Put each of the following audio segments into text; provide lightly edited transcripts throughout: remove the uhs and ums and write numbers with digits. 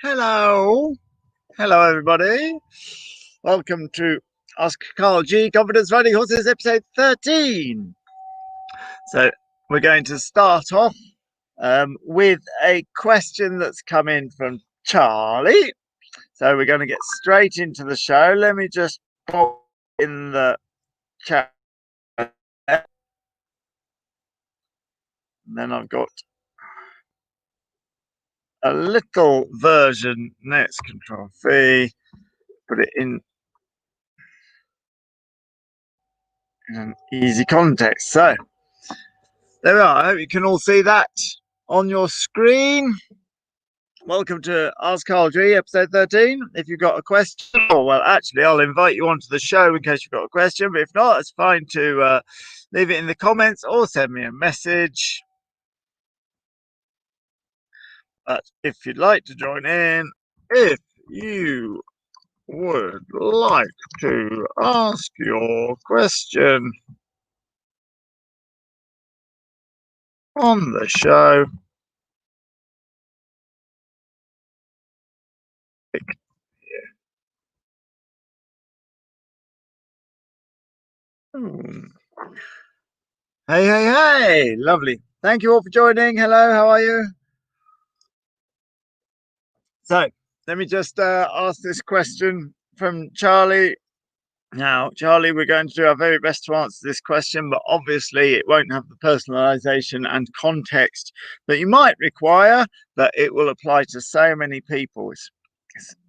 Hello. Hello, everybody. Welcome to Ask Karl G, Confidence Riding Horses, episode 13. So, we're going to start off with a question that's come in from Charlie. So, we're going to get straight into the show. Let me just pop in the chat. And then I've got a little version. Next, Control V. Put it in an easy context. So, there we are. I hope you can all see that on your screen. Welcome to Ask Karl G, episode 13. If you've got a question, well, actually, I'll invite you onto the show in case you've got a question. But if not, it's fine to leave it in the comments or send me a message. But if you'd like to join in, if you would like to ask your question on the show, hey, lovely. Thank you all for joining. Hello, how are you? So let me just ask this question from Charlie. Now, Charlie, we're going to do our very best to answer this question, but obviously it won't have the personalization and context that you might require, but it will apply to so many people.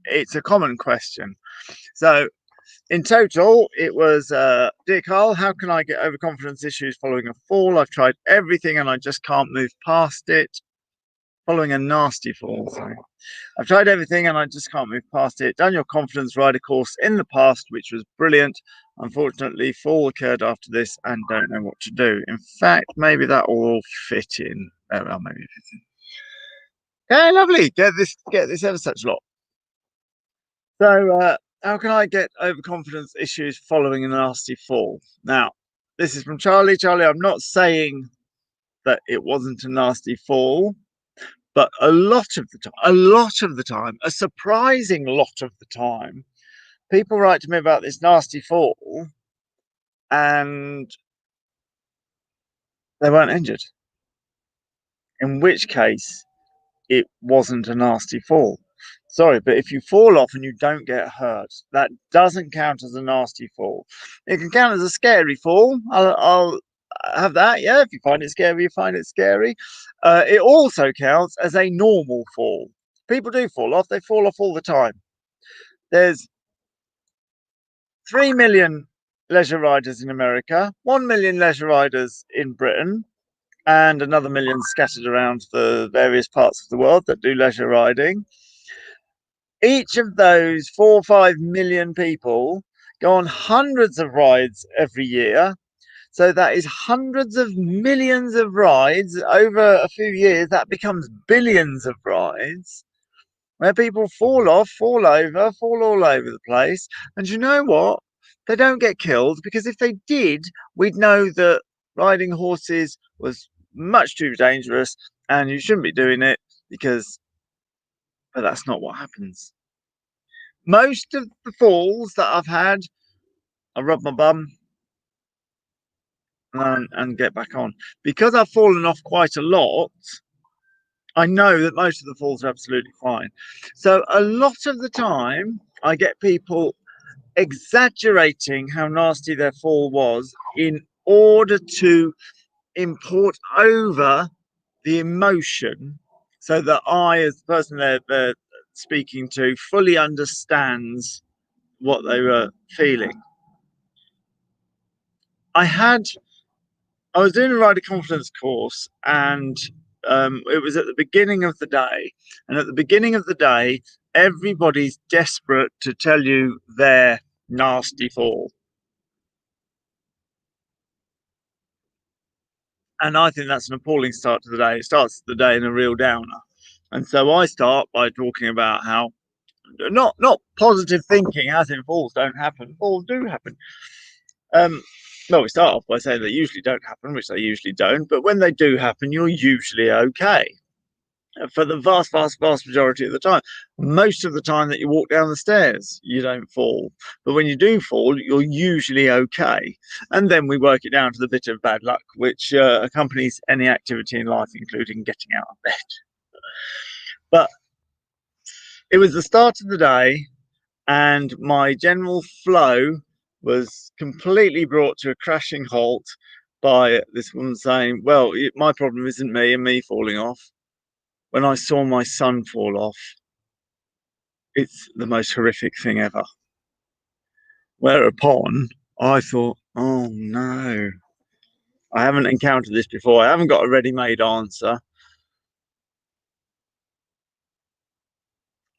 It's a common question. So in total, it was, Dear Karl, how can I get over confidence issues following a fall? I've tried everything and I just can't move past it. Following a nasty fall, sorry. I've tried everything and I just can't move past it. Done your confidence rider course in the past, which was brilliant. Unfortunately, fall occurred after this and don't know what to do. In fact, maybe that will all fit in. Oh, well, maybe it fits in. Okay, lovely. Get this ever such lot. So, how can I get overconfidence issues following a nasty fall? Now, this is from Charlie. Charlie, I'm not saying that it wasn't a nasty fall. But a lot of the time, a surprising lot of the time, people write to me about this nasty fall and they weren't injured. In which case, it wasn't a nasty fall. Sorry, but if you fall off and you don't get hurt, that doesn't count as a nasty fall. It can count as a scary fall. I'll have that. Yeah, if you find it scary, you find it scary. It also counts as a normal fall. People do fall off. They fall off all the time. There's 3 million leisure riders in America, 1 million leisure riders in Britain, and another million scattered around the various parts of the world that do leisure riding. Each of those 4 or 5 million people go on hundreds of rides every year. So that is hundreds of millions of rides over a few years. That becomes billions of rides where people fall off, fall over, fall all over the place. And you know what? They don't get killed because if they did, we'd know that riding horses was much too dangerous and you shouldn't be doing it but that's not what happens. Most of the falls that I've had, I rub my bum and get back on. Because I've fallen off quite a lot, I know that most of the falls are absolutely fine. So a lot of the time, I get people exaggerating how nasty their fall was in order to import over the emotion so that I, as the person they're speaking to, fully understands what they were feeling. I was doing a rider confidence course and it was at the beginning of the day. And at the beginning of the day, everybody's desperate to tell you their nasty fall. And I think that's an appalling start to the day. It starts the day in a real downer. And so I start by talking about how not positive thinking, as in falls don't happen. Falls do happen. Well, we start off by saying they usually don't happen, which they usually don't. But when they do happen, you're usually okay. for the vast majority of the time. Most of the time that you walk down the stairs, you don't fall. But when you do fall, you're usually okay. And then we work it down to the bit of bad luck, which accompanies any activity in life, including getting out of bed. But it was the start of the day, and my general flow was completely brought to a crashing halt by this woman saying, "Well, my problem isn't me and me falling off." When I saw my son fall off, it's the most horrific thing ever. Whereupon I thought, oh no, I haven't encountered this before. I haven't got a ready-made answer.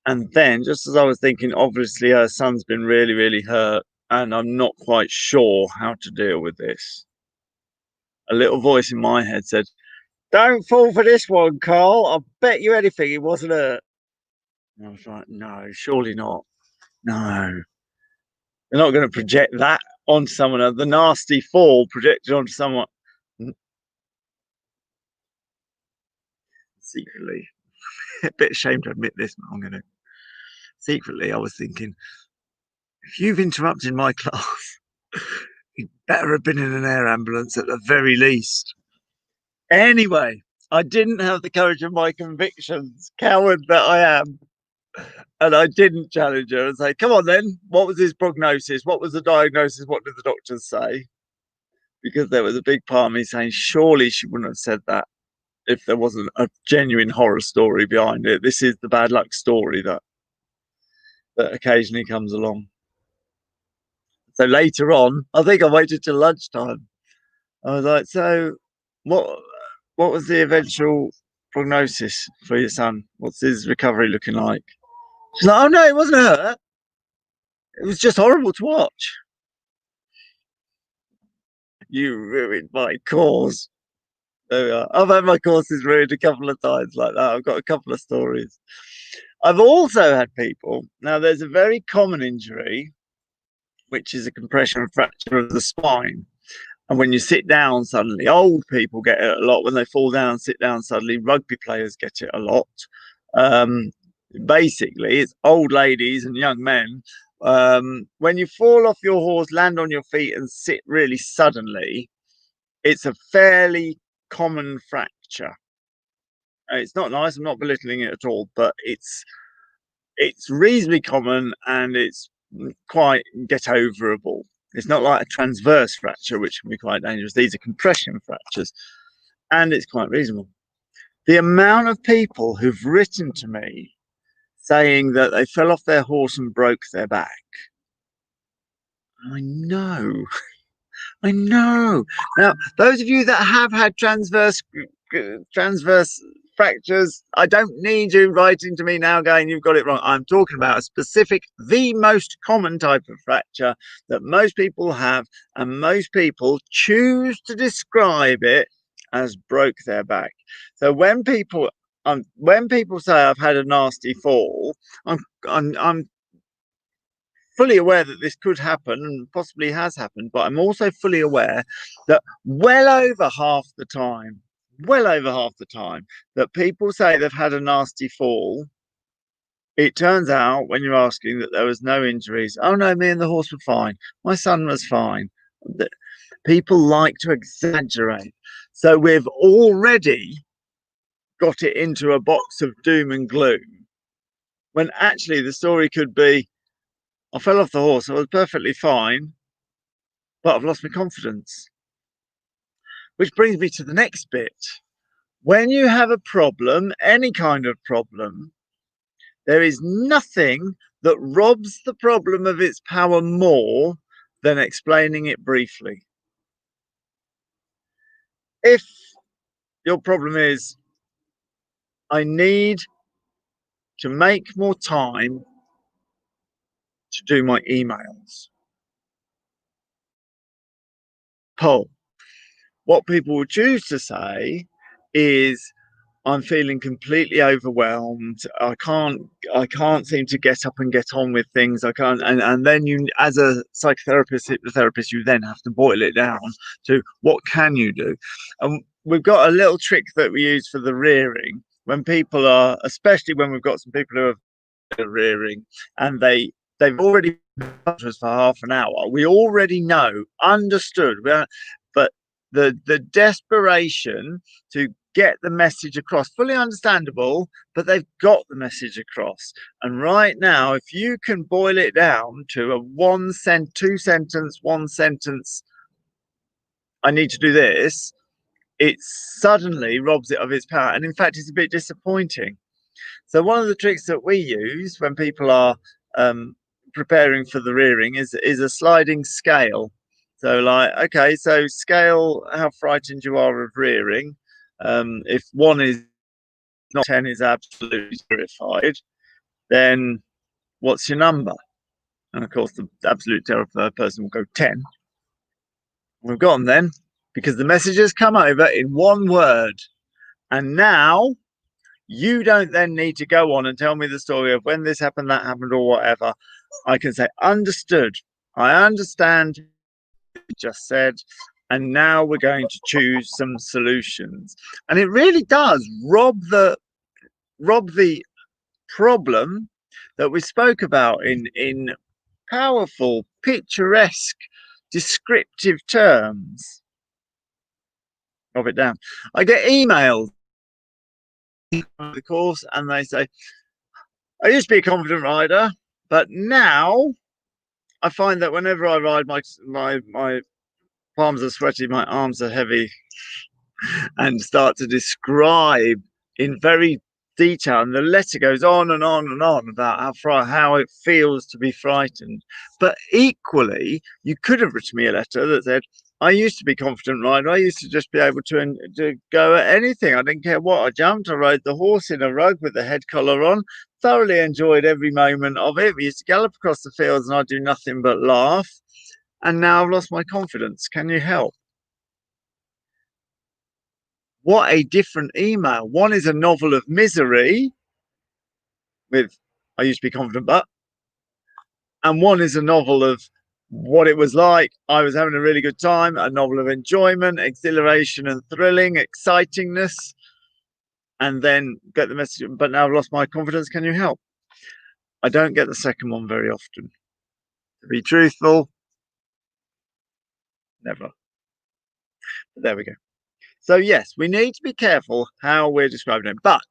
And then, just as I was thinking, obviously her son's been really, really hurt, and I'm not quite sure how to deal with this. A little voice in my head said, "Don't fall for this one, Karl. I bet you anything he wasn't hurt." And I was like, no, surely not. No. They're not going to project that onto someone else. The nasty fall projected onto someone. Secretly, a bit ashamed to admit this, but I'm going to. Secretly, I was thinking, if you've interrupted my class, you'd better have been in an air ambulance at the very least. Anyway, I didn't have the courage of my convictions, coward that I am. And I didn't challenge her and say, "Come on then, what was his prognosis? What was the diagnosis? What did the doctors say?" Because there was a big part of me saying, surely she wouldn't have said that if there wasn't a genuine horror story behind it. This is the bad luck story that occasionally comes along. So later on, I think I waited till lunchtime. I was like, "So, what what was the eventual prognosis for your son? What's his recovery looking like?" She's like, "Oh no, it wasn't hurt. It was just horrible to watch." You ruined my cause. There we are. I've had my courses ruined a couple of times like that. I've got a couple of stories. I've also had people. Now, there's a very common injury, which is a compression fracture of the spine. And when you sit down suddenly, old people get it a lot. When they fall down, sit down suddenly, rugby players get it a lot. Um, Basically, it's old ladies and young men. When you fall off your horse, land on your feet, and sit really suddenly, it's a fairly common fracture. It's not nice. I'm not belittling it at all, but it's reasonably common and it's quite get overable. It's not like a transverse fracture, which can be quite dangerous. These are compression fractures, and it's quite reasonable. The amount of people who've written to me saying that they fell off their horse and broke their back. I know. I know. Now, those of you that have had transverse fractures, I don't need you writing to me now going, "You've got it wrong." I'm talking about a specific, the most common type of fracture that most people have, and most people choose to describe it as broke their back. So when people say I've had a nasty fall, I'm fully aware that this could happen and possibly has happened, but I'm also fully aware that well over half the time that people say they've had a nasty fall, it turns out when you're asking that there was no injuries. "Oh no, me and the horse were fine. My son was fine." People like to exaggerate. So we've already got it into a box of doom and gloom, when actually the story could be, "I fell off the horse, I was perfectly fine, but I've lost my confidence." Which brings me to the next bit. When you have a problem, any kind of problem, there is nothing that robs the problem of its power more than explaining it briefly. If your problem is, "I need to make more time to do my emails," Paul, what people will choose to say is, "I'm feeling completely overwhelmed. I can't seem to get up and get on with things. I can't." And then you, as a psychotherapist, hypnotherapist, you then have to boil it down to what can you do? And we've got a little trick that we use for the rearing, when people are, especially when we've got some people who are rearing and they've already been to us for half an hour. We already know, understood, but the desperation to get the message across, fully understandable, but they've got the message across. And right now, if you can boil it down to a two sentence, one sentence, I need to do this, it suddenly robs it of its power. And in fact, it's a bit disappointing. So one of the tricks that we use when people are preparing for the rearing is a sliding scale. So like, okay, so scale how frightened you are of rearing. If 1 is not, 10 is absolutely terrified, then what's your number? And of course, the absolute terrified person will go 10. We've got them then, because the message has come over in one word. And now you don't then need to go on and tell me the story of when this happened, that happened, or whatever. I can say, understood. I understand what you just said. And now we're going to choose some solutions. And it really does rob the problem that we spoke about in powerful, picturesque, descriptive terms. Rob it down. I get emails the course and they say, I used to be a confident rider, but now I find that whenever I ride, my palms are sweaty, my arms are heavy, and start to describe in very detail. And the letter goes on and on and on about how it feels to be frightened. But equally, you could have written me a letter that said, I used to be confident rider. I used to just be able to go at anything. I didn't care what. I jumped. I rode the horse in a rug with the head collar on. Thoroughly enjoyed every moment of it. We used to gallop across the fields and I'd do nothing but laugh. And now I've lost my confidence. Can you help? What a different email. One is a novel of misery with I used to be confident, but, and one is a novel of what it was like. I was having a really good time, a novel of enjoyment, exhilaration and thrilling, excitingness, and then get the message, but now I've lost my confidence. Can you help? I don't get the second one very often. To be truthful, never. But there we go. So yes, we need to be careful how we're describing it, but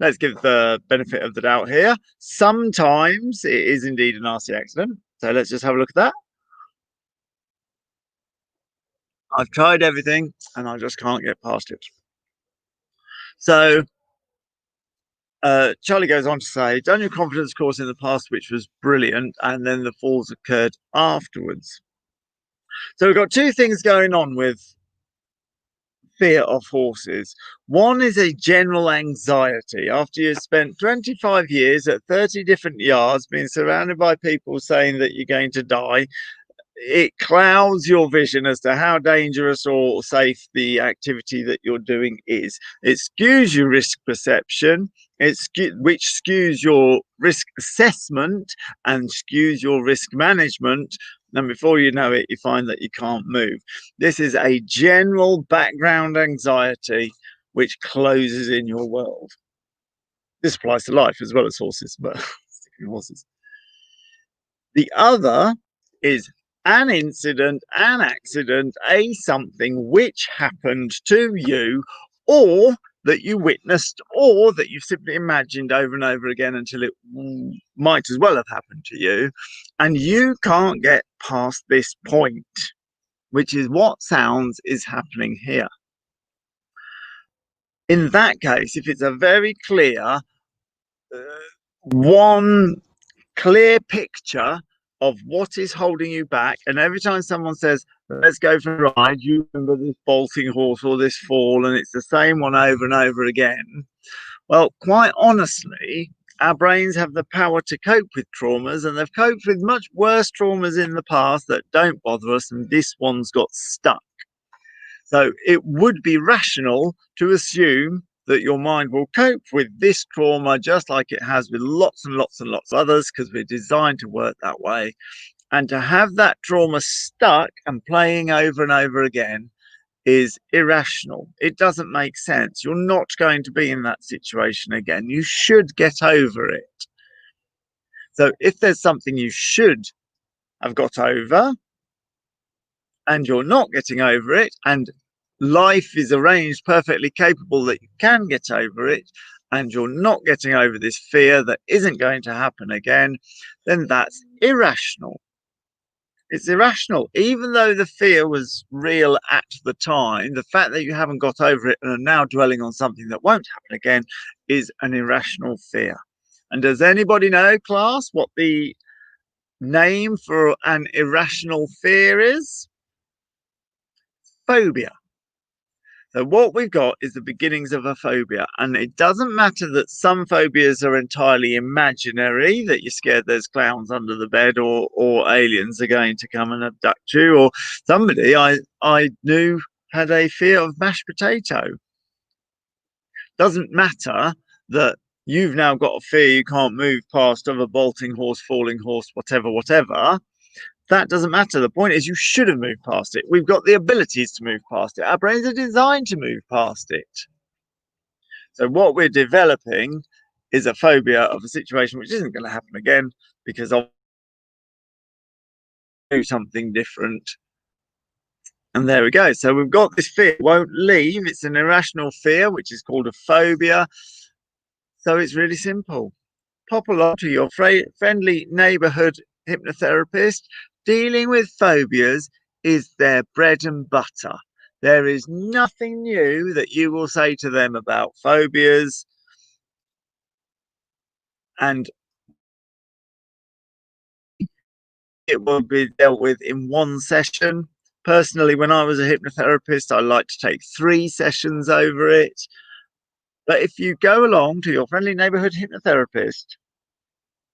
let's give the benefit of the doubt here. Sometimes it is indeed a nasty accident. So let's just have a look at that. I've tried everything and I just can't get past it. So Charlie goes on to say, done your confidence course in the past, which was brilliant, and then the falls occurred afterwards. So we've got two things going on with fear of horses. One is a general anxiety. After you've spent 25 years at 30 different yards being surrounded by people saying that you're going to die, it clouds your vision as to how dangerous or safe the activity that you're doing is. It skews your risk perception, which skews your risk assessment and skews your risk management. And before you know it, you find that you can't move. This is a general background anxiety which closes in your world. This applies to life as well as horses, but horses. The other is an incident, an accident, a something which happened to you, or that you witnessed, or that you've simply imagined over and over again until it might as well have happened to you. And you can't get past this point, which is what sounds is happening here. In that case, if it's a very clear, one clear picture of what is holding you back, and every time someone says let's go for a ride, you remember this bolting horse or this fall, and it's the same one over and over again. Well, quite honestly, our brains have the power to cope with traumas, and they've coped with much worse traumas in the past that don't bother us, and this one's got stuck. So it would be rational to assume that your mind will cope with this trauma just like it has with lots and lots and lots of others, because we're designed to work that way. And to have that trauma stuck and playing over and over again is irrational. It doesn't make sense. You're not going to be in that situation again. You should get over it. So if there's something you should have got over and you're not getting over it, and life is arranged perfectly capable that you can get over it, and you're not getting over this fear that isn't going to happen again, then that's irrational. It's irrational. Even though the fear was real at the time, the fact that you haven't got over it and are now dwelling on something that won't happen again is an irrational fear. And does anybody know, class, what the name for an irrational fear is? Phobia. So what we've got is the beginnings of a phobia, and it doesn't matter that some phobias are entirely imaginary, that you're scared there's clowns under the bed or aliens are going to come and abduct you, or somebody I knew had a fear of mashed potato. Doesn't matter that you've now got a fear you can't move past of a bolting horse, falling horse, whatever. That doesn't matter. The point is you should have moved past it. We've got the abilities to move past it. Our brains are designed to move past it. So what we're developing is a phobia of a situation which isn't going to happen again because I'll do something different. And there we go. So we've got this fear. It won't leave. It's an irrational fear, which is called a phobia. So it's really simple. Pop along to your friendly neighborhood hypnotherapist. Dealing with phobias is their bread and butter. There is nothing new that you will say to them about phobias, and it will be dealt with in one session. Personally, when I was a hypnotherapist, I like to take 3 sessions over it. But if you go along to your friendly neighborhood hypnotherapist,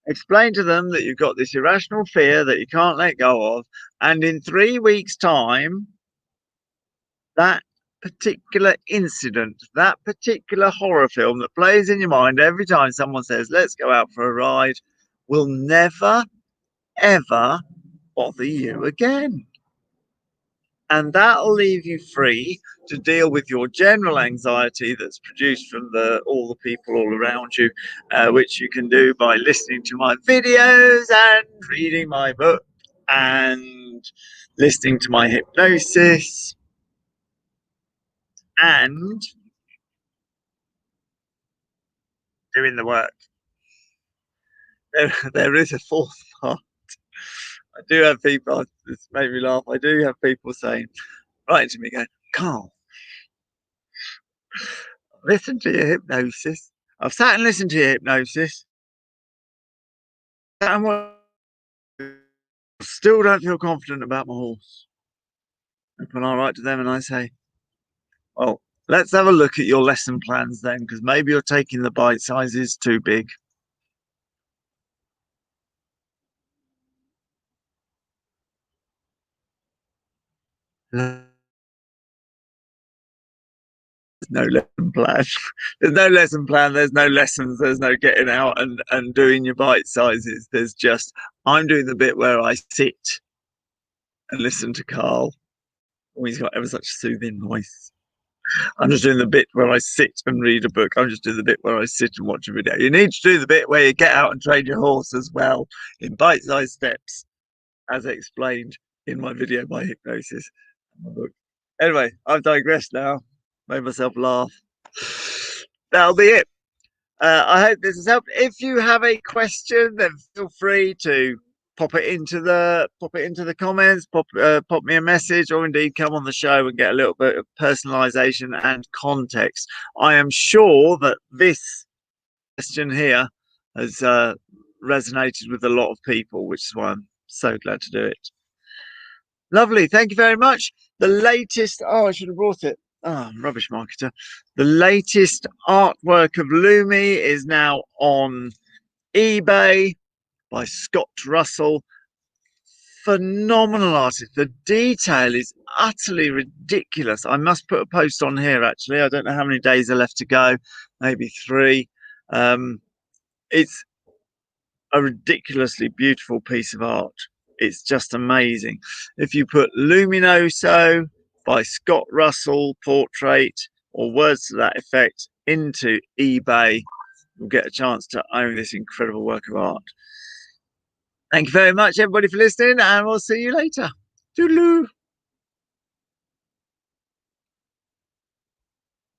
explain to them that you've got this irrational fear that you can't let go of, and in 3 weeks' time, that particular incident, that particular horror film that plays in your mind every time someone says, let's go out for a ride, will never, ever bother you again. And that'll leave you free to deal with your general anxiety that's produced from all the people all around you, which you can do by listening to my videos and reading my book and listening to my hypnosis and doing the work. There is a fourth part. I do have people, this made me laugh, I do have people saying, writing to me going, Karl, listen to your hypnosis. I've sat and listened to your hypnosis. And still don't feel confident about my horse. And when I write to them and I say, well, let's have a look at your lesson plans then, because maybe you're taking the bite sizes too big. There's no lesson plan. There's no lesson plan. There's no lessons. There's no getting out and doing your bite sizes. There's just, I'm doing the bit where I sit and listen to Karl. Oh, he's got ever such a soothing voice. I'm just doing the bit where I sit and read a book. I'm just doing the bit where I sit and watch a video. You need to do the bit where you get out and train your horse as well in bite-sized steps, as explained in my video, My Hypnosis, my book. Anyway, I've digressed now. Made myself laugh. That'll be it. I hope this has helped. If you have a question, then feel free to pop it into the comments, pop me a message, or indeed come on the show and get a little bit of personalization and context. I am sure that this question here has resonated with a lot of people, which is why I'm so glad to do it. Lovely, thank you very much. The latest, oh, I should have brought it. Oh, rubbish marketer. The latest artwork of Lumi is now on eBay by Scott Russell. Phenomenal artist. The detail is utterly ridiculous. I must put a post on here actually. I don't know how many days are left to go, maybe 3. It's a ridiculously beautiful piece of art. It's just amazing. If you put Luminoso by Scott Russell portrait or words to that effect into eBay, you'll get a chance to own this incredible work of art. Thank you very much, everybody, for listening, and we'll see you later. Toodaloo.